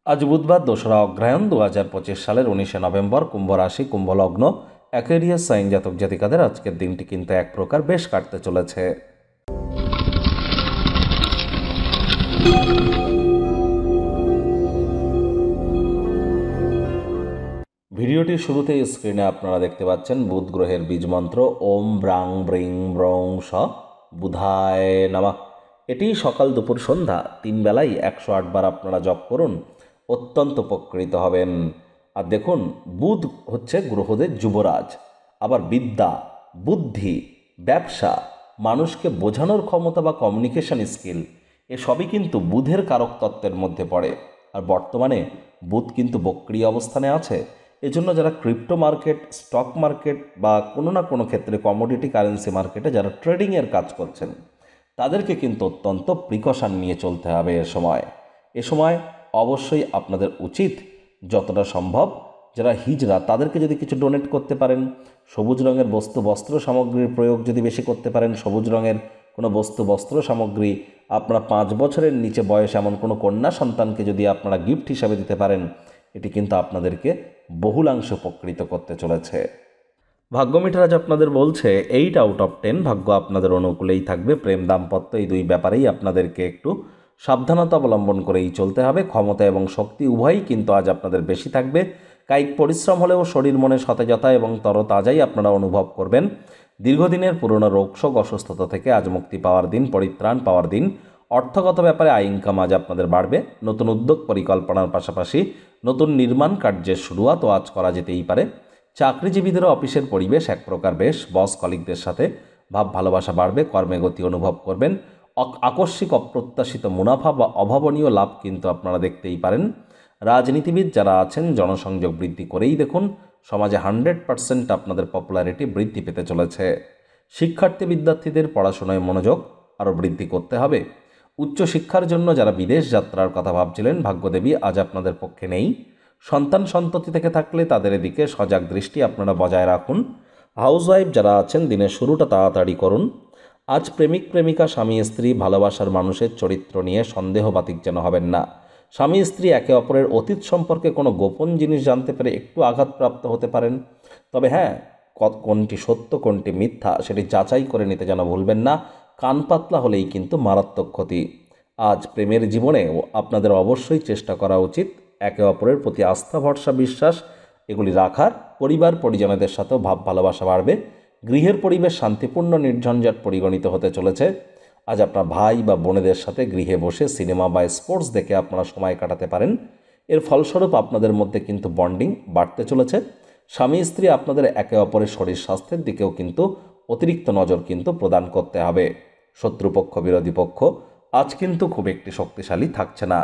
আজ বুধবার 2রা অগ্রহায়ণ 2025 সালের 19শে নভেম্বর, কুম্ভ রাশি, কুম্ভ লগ্ন, অ্যাকোয়ারিয়াস সাইন জাতক জাতিকাদের আজকের দিনটি কিন্তু এক প্রকার বেশ কাটতে চলেছে। ভিডিওটির শুরুতেই স্ক্রিনে আপনারা দেখতে পাচ্ছেন বুধ গ্রহের বীজ মন্ত্র ওম ব্রাং ব্রিং ব্রং স বুধায় নমঃ। এটি সকাল দুপুর সন্ধ্যা 3 বেলায় 108 বার আপনারা জপ করুন, অত্যন্ত উপকৃত হবেন। আর দেখুন, বুধ হচ্ছে গ্রহদের যুবরাজ। আবার বিদ্যা, বুদ্ধি, ব্যবসা, মানুষকে বোঝানোর ক্ষমতা বা কমিউনিকেশন স্কিল, এসবই কিন্তু বুধের কারক তত্ত্বের মধ্যে পড়ে। আর বর্তমানে বুধ কিন্তু বক্রী অবস্থানে আছে। এজন্য যারা ক্রিপ্টো মার্কেট, স্টক মার্কেট বা কোনো না কোনো ক্ষেত্রে কমোডিটি কারেন্সি মার্কেটে যারা ট্রেডিংয়ের কাজ করছেন, তাদেরকে কিন্তু অত্যন্ত প্রিকশন নিয়ে চলতে হবে। এ সময় অবশ্যই আপনাদের উচিত যতটা সম্ভব যারা হিজড়া তাদেরকে যদি কিছু ডোনেট করতে পারেন, সবুজ রঙের বস্ত্র সামগ্রীর প্রয়োগ যদি বেশি করতে পারেন, সবুজ রঙের কোনো বস্ত্র সামগ্রী আপনারা 5 বছরের নিচে বয়স এমন কোনো কন্যা সন্তানকে যদি আপনারা গিফট হিসাবে দিতে পারেন, এটি কিন্তু আপনাদেরকে বহুলাংশ উপকৃত করতে চলেছে। ভাগ্য মিটার আজ আপনাদের বলছে 8 আউট অফ 10 ভাগ্য আপনাদের অনুকূলেই থাকবে। প্রেম, দাম্পত্য এই দুই ব্যাপারেই আপনাদেরকে একটু সাবধানতা অবলম্বন করেই চলতে হবে। ক্ষমতা এবং শক্তি উভয়ই কিন্তু আজ আপনাদের বেশি থাকবে। কায়িক পরিশ্রম হলেও শরীর মনে সতেজতা এবং তরতাজাই আপনারা অনুভব করবেন। দীর্ঘদিনের পুরনো রোগশোক, অসুস্থতা থেকে আজ মুক্তি পাওয়ার দিন, পরিত্রাণ পাওয়ার দিন। অর্থগত ব্যাপারে আয় ইনকাম আজ আপনাদের বাড়বে। নতুন উদ্যোগ পরিকল্পনার পাশাপাশি নতুন নির্মাণ কার্যের শুরুয়াতও আজ করা যেতেই পারে। চাকরিজীবীদেরও অফিসের পরিবেশ এক প্রকার বেশ। বস কলিগদের সাথে ভাব ভালোবাসা বাড়বে, কর্মে গতি অনুভব করবেন। আকস্মিক অপ্রত্যাশিত মুনাফা বা অভাবনীয় লাভ কিন্তু আপনারা দেখতেই পারেন। রাজনীতিবিদ যারা আছেন জনসংযোগ বৃদ্ধি করেই দেখুন, সমাজে 100% আপনাদের পপুলারিটি বৃদ্ধি পেতে চলেছে। শিক্ষার্থী বিদ্যার্থীদের পড়াশোনায় মনোযোগ আরও বৃদ্ধি করতে হবে। উচ্চশিক্ষার জন্য যারা বিদেশ যাত্রার কথা ভাবছিলেন, ভাগ্যদেবী আজ আপনাদের পক্ষে নেই। সন্তান সন্ততি থেকে থাকলে তাদের এদিকে সজাগ দৃষ্টি আপনারা বজায় রাখুন। হাউসওয়াইফ যারা আছেন দিনের শুরুটা তাড়াতাড়ি করুন। আজ প্রেমিক প্রেমিকা, স্বামী স্ত্রী, ভালোবাসার মানুষের চরিত্র নিয়ে সন্দেহবাতিক যেন হবেন না। স্বামী স্ত্রী একে অপরের অতীত সম্পর্কে কোনো গোপন জিনিস জানতে পেরে একটু আঘাতপ্রাপ্ত হতে পারেন। তবে হ্যাঁ, কোনটি সত্য কোনটি মিথ্যা সেটি যাচাই করে নিতে যেন ভুলবেন না। কান পাতলা হলেই কিন্তু মারাত্মক ক্ষতি। আজ প্রেমের জীবনেও আপনাদের অবশ্যই চেষ্টা করা উচিত একে অপরের প্রতি আস্থা, ভরসা, বিশ্বাস এগুলি রাখার। পরিবার পরিজনদের সাথেও ভাব ভালোবাসা বাড়বে। গৃহের পরিবেশ শান্তিপূর্ণ, নির্ঝঞ্ঝাট পরিগণিত হতে চলেছে। আজ আপনার ভাই বা বোনেদের সাথে গৃহে বসে সিনেমা বা স্পোর্টস দেখে আপনারা সময় কাটাতে পারেন। এর ফলস্বরূপ আপনাদের মধ্যে কিন্তু বন্ডিং বাড়তে চলেছে। স্বামী স্ত্রী আপনাদের একে অপরের শরীর স্বাস্থ্যের দিকেও কিন্তু অতিরিক্ত নজর কিন্তু প্রদান করতে হবে। শত্রুপক্ষ, বিরোধী পক্ষ আজ কিন্তু খুব একটি শক্তিশালী থাকছে না।